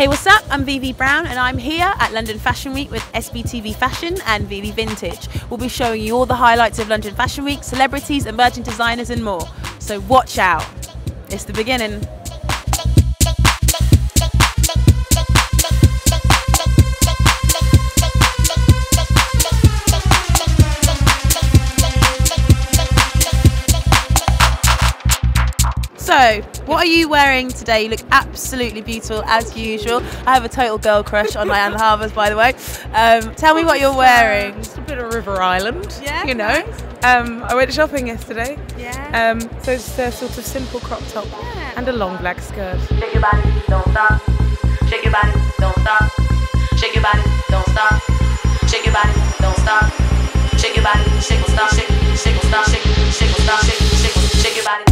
Hey, what's up? I'm VV Brown and I'm here at London Fashion Week with SBTV Fashion and VVVintage. We'll be showing you all the highlights of London Fashion Week, celebrities, emerging designers and more. So watch out. It's the beginning. So, what are you wearing today? You look absolutely beautiful as usual. I have a total girl crush on Diana Harbours, by the way. Tell me what you're wearing. Just a bit of River Island, yeah, you know. nice. I went shopping yesterday. Yeah. So it's a sort of simple crop top and a long black skirt. Shake your body, don't stop. Shake your body, don't stop. Shake your body, don't stop. Shake your body, don't stop. Shake your body, shake will stop, shake, shake will stop, shake, shake will stop, shake, shake will, shake your body.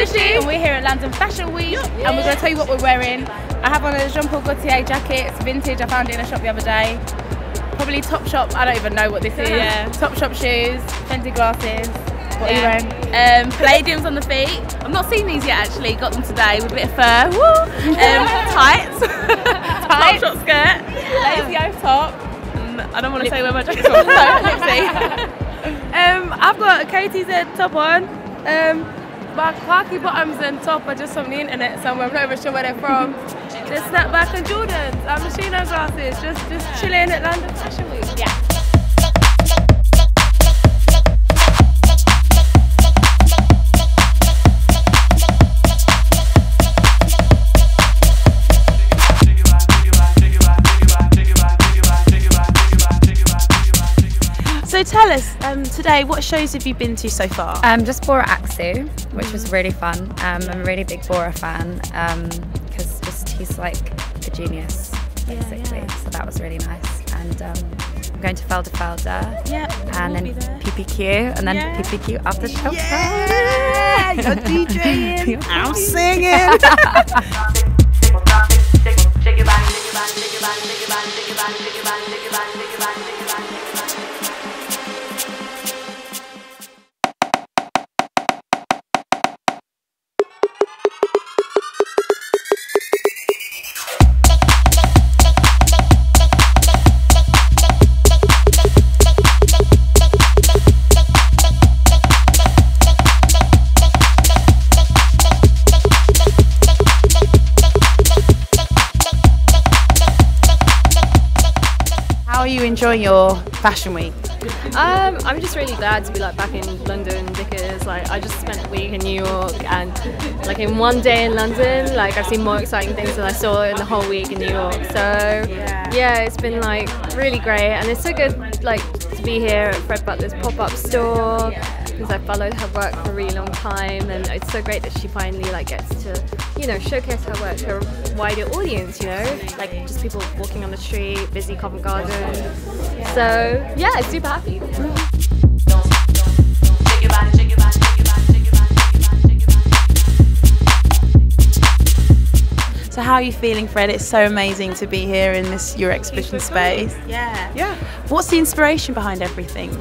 And we're here at London Fashion Week, and we're going to tell you what we're wearing. I have on a Jean-Paul Gaultier jacket. It's vintage. I found it in a shop the other day. Probably Topshop. I don't even know what this is. Topshop shoes, Fendi glasses. What are you wearing? Palladiums on the feet. I've not seen these yet actually. Got them today with a bit of fur. Woo! Tights. Topshop skirt. Lazy O top. I don't want to say where my jacket's from. Let's see. I've got a KTZ top on. My khaki bottoms and top are just from the internet somewhere. I'm not even sure where they're from. They're snapback and Jordans. Machino glasses. Just chilling at London Fashion Week. Yeah. So tell us, today, what shows have you been to so far? Just Bora Aksu, which was really fun. I'm a really big Bora fan because he's like a genius, basically. Yeah. So that was really nice. And I'm going to Felder, and then PPQ, and then PPQ after shop. Yeah, you're DJing, I'm singing. How are you enjoying your fashion week? I'm just really glad to be back in London because I just spent a week in New York, and in one day in London I've seen more exciting things than I saw in the whole week in New York. So yeah, it's been really great, and it's so good to be here at Fred Butler's pop-up store because I followed her work for a really long time, and it's so great that she finally gets to showcase her work to a wider audience, just people walking on the street, busy Covent Garden. So yeah, super happy. So how are you feeling, Fred? It's so amazing to be here in your exhibition space. Yeah. What's the inspiration behind everything?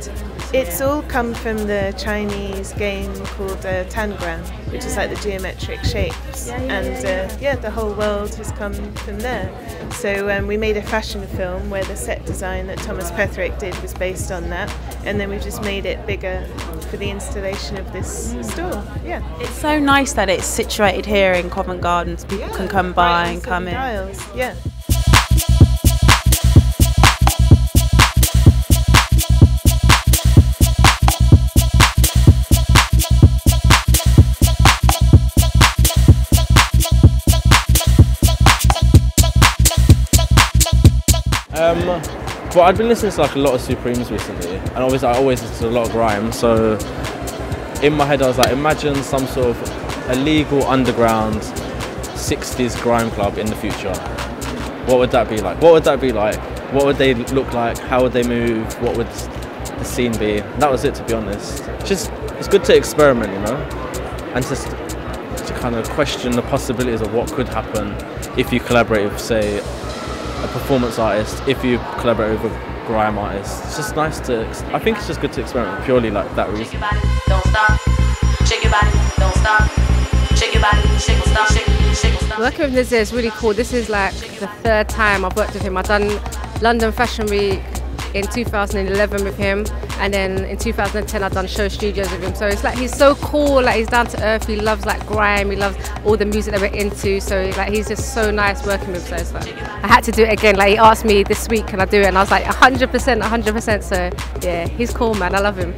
It's all come from the Chinese game called tangram, which is the geometric shapes, the whole world has come from there. So we made a fashion film where the set design that Thomas Petherick did was based on that, and then we just made it bigger for the installation of this store. Yeah, it's so nice that it's situated here in Covent Garden, so people can come by and come in. Dials. Yeah. But I've been listening to a lot of Supremes recently, and obviously I always listen to a lot of grime, so in my head I was imagine some sort of illegal underground 60s grime club in the future. What would that be like? What would that be like? What would they look like? How would they move? What would the scene be? That was it, to be honest. It's good to experiment, and just to kind of question the possibilities of what could happen if you collaborate with, say, a performance artist, if you collaborate with a grime artists. It's just nice to, I think it's just good to experiment purely like that reason. Shake your body, don't stop. Shake your body, don't stop. Shake your body, shake, will stop, shake, will stop. Working with Nizir is really cool. This is like the third time I've worked with him. I've done London Fashion Week in 2011 with him, and then in 2010 I've done show studios with him. So it's like he's so cool, like he's down to earth, he loves like grime, he loves all the music that we're into, so like he's just so nice working with. So it's like, I had to do it again. Like he asked me this week can I do it, and I was like 100%, so yeah, he's cool, man, I love him.